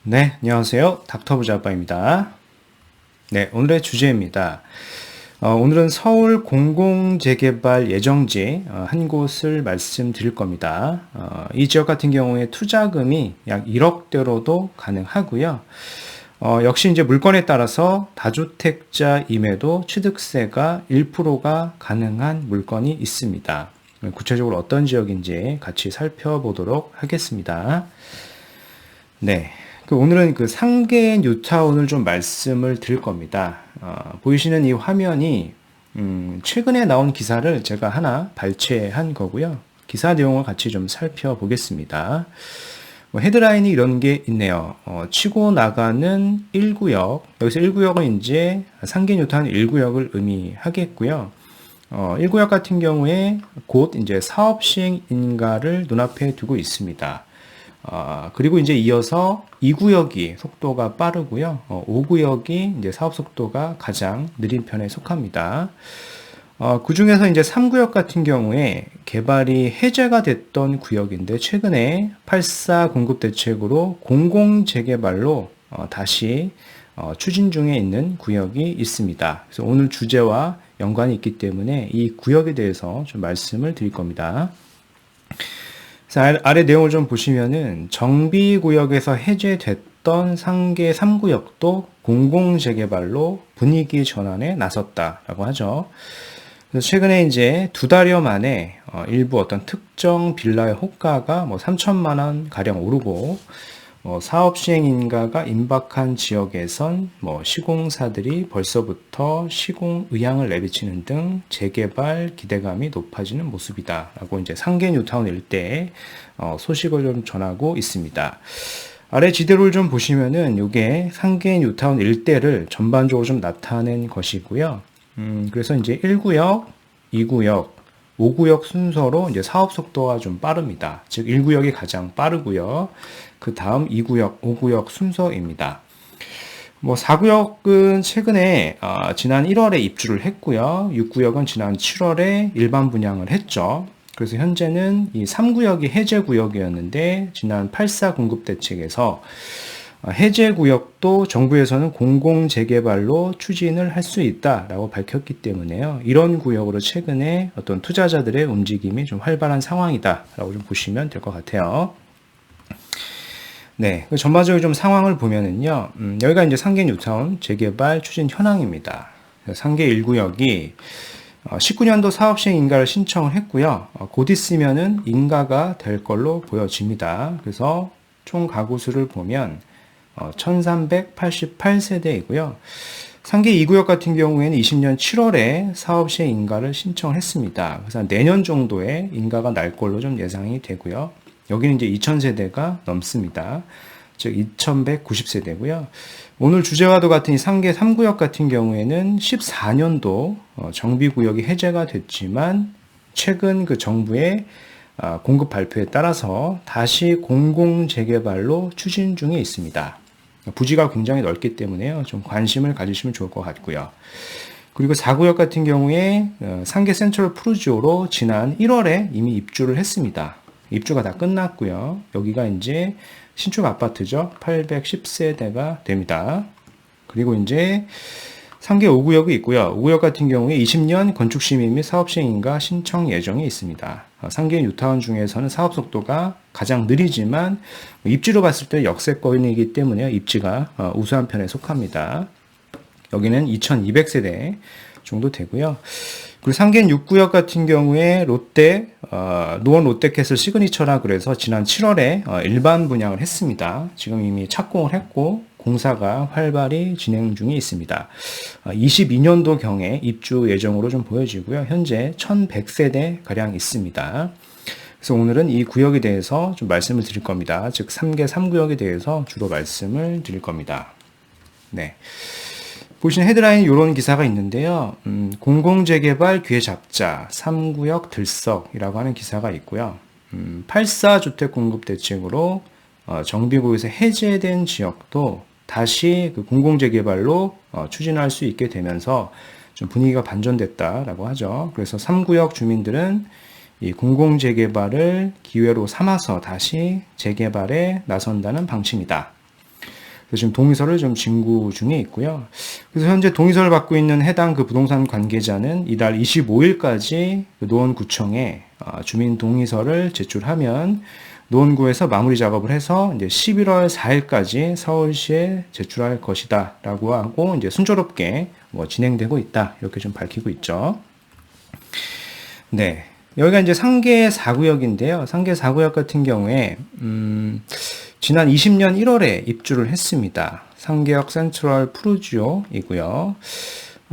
네, 안녕하세요. 닥터부자빠입니다. 네, 오늘의 주제입니다. 오늘은 서울 공공재개발 예정지 한 곳을 말씀드릴 겁니다. 이 지역 같은 경우에 투자금이 약 1억대로도 가능하고요. 역시 이제 물건에 따라서 다주택자임에도 취득세가 1%가 가능한 물건이 있습니다. 구체적으로 어떤 지역인지 같이 살펴보도록 하겠습니다. 네. 오늘은 그 상계 뉴타운을 좀 말씀을 드릴 겁니다. 보이시는 이 화면이, 최근에 나온 기사를 제가 하나 발췌한 거고요. 기사 내용을 같이 좀 살펴보겠습니다. 헤드라인이 이런 게 있네요. 치고 나가는 1구역. 여기서 1구역은 이제 상계 뉴타운 1구역을 의미하겠고요. 1구역 같은 경우에 곧 이제 사업 시행 인가를 눈앞에 두고 있습니다. 그리고 이제 이어서 2구역이 속도가 빠르고요. 5구역이 이제 사업 속도가 가장 느린 편에 속합니다. 그 중에서 이제 3구역 같은 경우에 개발이 해제가 됐던 구역인데 최근에 8사 공급 대책으로 공공재개발로 다시 추진 중에 있는 구역이 있습니다. 그래서 오늘 주제와 연관이 있기 때문에 이 구역에 대해서 좀 말씀을 드릴 겁니다. 아래 내용을 좀 보시면은 정비구역에서 해제됐던 상계 3구역도 공공재개발로 분위기 전환에 나섰다라고 하죠. 그래서 최근에 이제 2달여 만에 일부 어떤 특정 빌라의 호가가 3천만 원 가량 오르고 사업 시행 인가가 임박한 지역에선 시공사들이 벌써부터 시공 의향을 내비치는 등 재개발 기대감이 높아지는 모습이다라고 이제 상계 뉴타운 일대에 소식을 좀 전하고 있습니다. 아래 지도를 좀 보시면은 이게 상계 뉴타운 일대를 전반적으로 좀 나타낸 것이고요. 그래서 이제 1구역, 2구역, 5구역 순서로 이제 사업 속도가 좀 빠릅니다. 즉 1구역이 가장 빠르고요. 그 다음 2구역, 5구역 순서입니다. 4구역은 최근에 지난 1월에 입주를 했고요. 6구역은 지난 7월에 일반 분양을 했죠. 그래서 현재는 이 3구역이 해제구역이었는데 지난 8사 공급대책에서 해제구역도 정부에서는 공공재개발로 추진을 할 수 있다라고 밝혔기 때문에요. 이런 구역으로 최근에 어떤 투자자들의 움직임이 좀 활발한 상황이다라고 좀 보시면 될 것 같아요. 네, 전반적으로 좀 상황을 보면은요, 여기가 이제 상계 뉴타운 재개발 추진 현황입니다. 상계 1구역이 19년도 사업 시행 인가를 신청을 했고요. 곧 있으면은 인가가 될 걸로 보여집니다. 그래서 총 가구 수를 보면 1388세대이고요. 상계 2구역 같은 경우에는 20년 7월에 사업 시행 인가를 신청을 했습니다. 그래서 내년 정도에 인가가 날 걸로 좀 예상이 되고요. 여기는 이제 2000세대가 넘습니다. 즉 2190세대고요. 오늘 주제와도 같은 이 상계 3구역 같은 경우에는 14년도 정비구역이 해제가 됐지만 최근 그 정부의 공급 발표에 따라서 다시 공공재개발로 추진 중에 있습니다. 부지가 굉장히 넓기 때문에요. 좀 관심을 가지시면 좋을 것 같고요. 그리고 4구역 같은 경우에 상계 센트럴 푸르지오로 지난 1월에 이미 입주를 했습니다. 입주가 다 끝났고요. 여기가 이제 신축 아파트죠. 810세대가 됩니다. 그리고 이제 상계 5구역이 있고요. 5구역 같은 경우에 20년 건축 심의 및 사업 시행인가 신청 예정이 있습니다. 상계 뉴타운 중에서는 사업 속도가 가장 느리지만 입지로 봤을 때 역세권이기 때문에 입지가 우수한 편에 속합니다. 여기는 2200세대 정도 되고요. 그리고 상계 6구역 같은 경우에 롯데, 노원 롯데캐슬 시그니처라 그래서 지난 7월에 일반 분양을 했습니다. 지금 이미 착공을 했고 공사가 활발히 진행 중에 있습니다. 22년도 경에 입주 예정으로 좀 보여지고요. 현재 1100세대 가량 있습니다. 그래서 오늘은 이 구역에 대해서 좀 말씀을 드릴 겁니다. 즉 3개 3구역에 대해서 주로 말씀을 드릴 겁니다. 네. 보시는 헤드라인 이런 기사가 있는데요. 공공재개발 기회 잡자 3구역 들썩이라고 하는 기사가 있고요. 8사 주택 공급 대책으로 정비구역에서 해제된 지역도 다시 그 공공재개발로 추진할 수 있게 되면서 좀 분위기가 반전됐다라고 하죠. 그래서 3구역 주민들은 이 공공재개발을 기회로 삼아서 다시 재개발에 나선다는 방침이다. 그래서 지금 동의서를 좀 진구 중에 있고요. 그래서 현재 동의서를 받고 있는 해당 그 부동산 관계자는 이달 25일까지 노원구청에 주민 동의서를 제출하면 노원구에서 마무리 작업을 해서 이제 11월 4일까지 서울시에 제출할 것이다라고 하고 이제 순조롭게 진행되고 있다 이렇게 좀 밝히고 있죠. 네. 여기가 이제 상계 4구역인데요. 상계 4구역 같은 경우에, 지난 20년 1월에 입주를 했습니다. 상계역 센트럴 푸르지오이고요.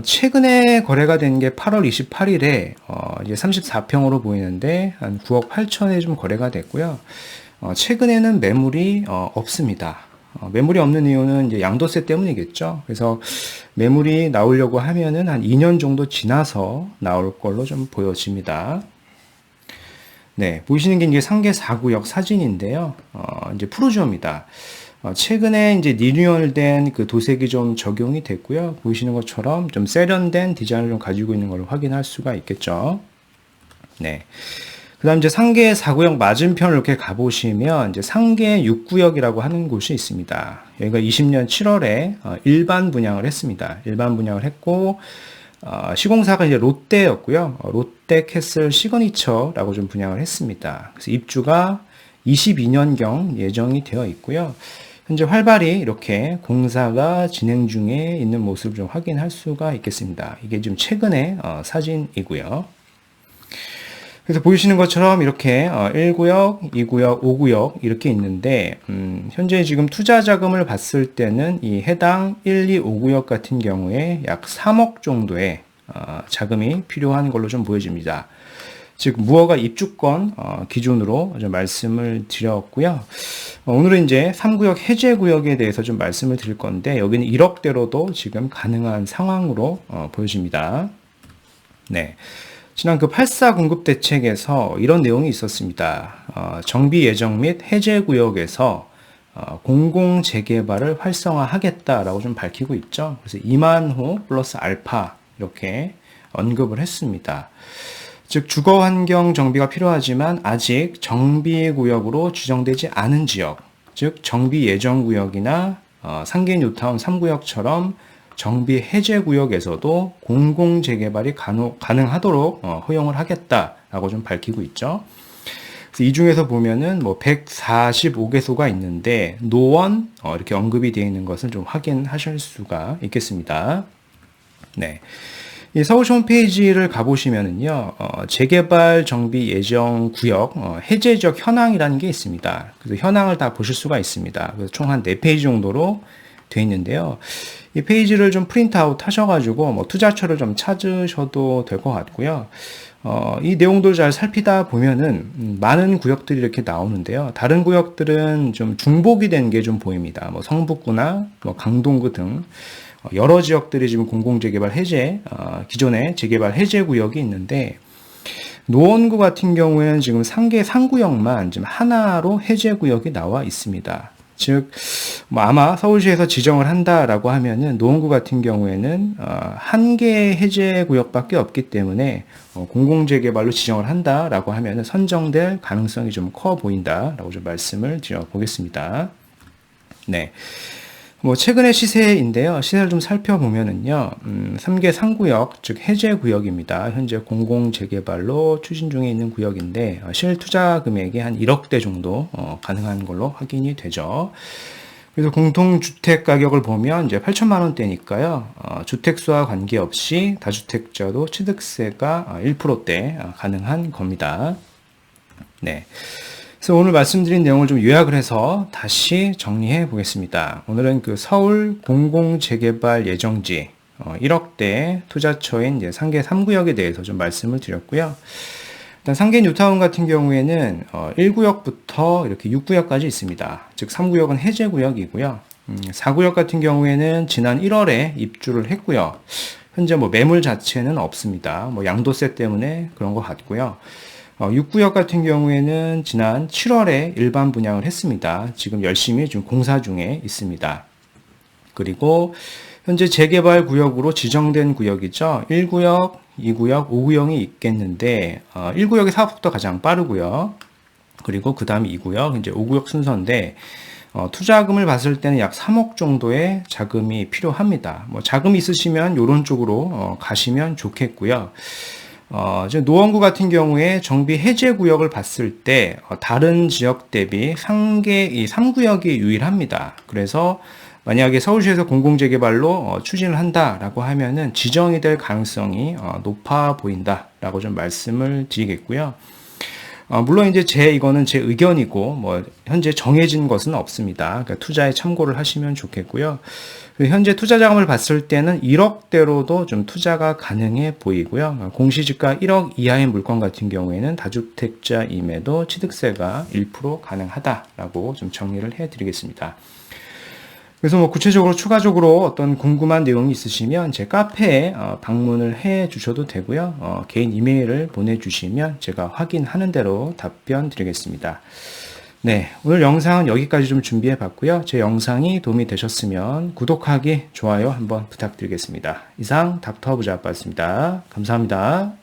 최근에 거래가 된 게 8월 28일에, 이제 34평으로 보이는데, 한 9억 8천에 좀 거래가 됐고요. 최근에는 매물이, 없습니다. 매물이 없는 이유는 이제 양도세 때문이겠죠. 그래서 매물이 나오려고 하면은 한 2년 정도 지나서 나올 걸로 좀 보여집니다. 네, 보시는 게 이제 상계 4구역 사진인데요. 이제 푸르지오입니다. 최근에 이제 리뉴얼된 그 도색이 좀 적용이 됐고요. 보시는 것처럼 좀 세련된 디자인을 좀 가지고 있는 걸 확인할 수가 있겠죠. 네. 그 다음 이제 상계 4구역 맞은편을 이렇게 가보시면 이제 상계 6구역이라고 하는 곳이 있습니다. 여기가 20년 7월에 일반 분양을 했습니다. 일반 분양을 했고, 시공사가 이제 롯데였고요. 롯데캐슬 시그니처라고 좀 분양을 했습니다. 그래서 입주가 22년경 예정이 되어 있고요. 현재 활발히 이렇게 공사가 진행 중에 있는 모습을 좀 확인할 수가 있겠습니다. 이게 좀 최근의 사진이고요. 그래서 보시는 것처럼 이렇게 1구역, 2구역, 5구역 이렇게 있는데 현재 지금 투자 자금을 봤을 때는 이 해당 1, 2, 5구역 같은 경우에 약 3억 정도의 자금이 필요한 걸로 좀 보여집니다. 즉 무허가 입주권 기준으로 좀 말씀을 드렸고요. 오늘은 이제 3구역 해제 구역에 대해서 좀 말씀을 드릴 건데 여기는 1억대로도 지금 가능한 상황으로 보여집니다. 네. 지난 그 8.4 공급 대책에서 이런 내용이 있었습니다. 정비 예정 및 해제 구역에서 공공 재개발을 활성화하겠다라고 좀 밝히고 있죠. 그래서 2만 호 플러스 알파 이렇게 언급을 했습니다. 즉 주거 환경 정비가 필요하지만 아직 정비 구역으로 지정되지 않은 지역, 즉 정비 예정 구역이나 상계 뉴타운 3구역처럼 정비 해제 구역에서도 공공 재개발이 가능하도록 허용을 하겠다라고 좀 밝히고 있죠. 그래서 이 중에서 보면은 뭐 145개소가 있는데 노원 이렇게 언급이 되어 있는 것을 좀 확인하실 수가 있겠습니다. 네. 이 서울시 홈페이지를 가보시면은요, 재개발 정비 예정 구역, 해제 지역 현황이라는 게 있습니다. 그래서 현황을 다 보실 수가 있습니다. 그래서 총 한 4페이지 정도로 되어 있는데요. 이 페이지를 좀 프린트아웃 하셔가지고, 투자처를 좀 찾으셔도 될 것 같고요. 이 내용들을 잘 살피다 보면은, 많은 구역들이 이렇게 나오는데요. 다른 구역들은 좀 중복이 된 게 좀 보입니다. 성북구나, 강동구 등. 여러 지역들이 지금 공공재개발 해제, 기존의 재개발 해제 구역이 있는데, 노원구 같은 경우에는 지금 상계 3구역만 지금 하나로 해제 구역이 나와 있습니다. 즉, 아마 서울시에서 지정을 한다라고 하면은 노원구 같은 경우에는 한 개의 해제 구역밖에 없기 때문에 공공재개발로 지정을 한다라고 하면은 선정될 가능성이 좀 커 보인다라고 좀 말씀을 드려보겠습니다. 네. 최근의 시세인데요. 시세를 좀 살펴보면은요, 3개 상구역, 즉 해제 구역입니다. 현재 공공재개발로 추진 중에 있는 구역인데, 실투자 금액이 한 1억대 정도, 가능한 걸로 확인이 되죠. 그래서 공통주택 가격을 보면 이제 8천만 원대니까요, 주택수와 관계없이 다주택자도 취득세가 1%대 가능한 겁니다. 네. 그래서 오늘 말씀드린 내용을 좀 요약을 해서 다시 정리해 보겠습니다. 오늘은 그 서울 공공재개발 예정지 1억대 투자처인 이제 상계 3구역에 대해서 좀 말씀을 드렸고요. 일단 상계 뉴타운 같은 경우에는 1구역부터 이렇게 6구역까지 있습니다. 즉 3구역은 해제 구역이고요. 4구역 같은 경우에는 지난 1월에 입주를 했고요. 현재 매물 자체는 없습니다. 양도세 때문에 그런 것 같고요. 6구역 같은 경우에는 지난 7월에 일반 분양을 했습니다. 지금 열심히 지금 공사 중에 있습니다. 그리고 현재 재개발 구역으로 지정된 구역이죠. 1구역, 2구역, 5구역이 있겠는데 1구역의 사업부터 가장 빠르고요. 그리고 그 다음 2구역, 이제 5구역 순서인데 투자금을 봤을 때는 약 3억 정도의 자금이 필요합니다. 뭐 자금이 있으시면 이런 쪽으로 가시면 좋겠고요. 이제 노원구 같은 경우에 정비 해제 구역을 봤을 때 다른 지역 대비 이 3구역이 유일합니다. 그래서 만약에 서울시에서 공공재개발로 추진을 한다라고 하면은 지정이 될 가능성이 높아 보인다라고 좀 말씀을 드리겠고요. 물론 이제 이거는 제 의견이고 뭐 현재 정해진 것은 없습니다. 그러니까 투자에 참고를 하시면 좋겠고요. 현재 투자 자금을 봤을 때는 1억대로도 좀 투자가 가능해 보이고요. 공시지가 1억 이하의 물건 같은 경우에는 다주택자임에도 취득세가 1% 가능하다라고 좀 정리를 해드리겠습니다. 그래서 뭐 구체적으로 추가적으로 어떤 궁금한 내용이 있으시면 제 카페에 방문을 해 주셔도 되고요. 개인 이메일을 보내주시면 제가 확인하는 대로 답변 드리겠습니다. 네, 오늘 영상은 여기까지 좀 준비해 봤고요. 제 영상이 도움이 되셨으면 구독하기, 좋아요 한번 부탁드리겠습니다. 이상 닥터 부자아빠였습니다. 감사합니다.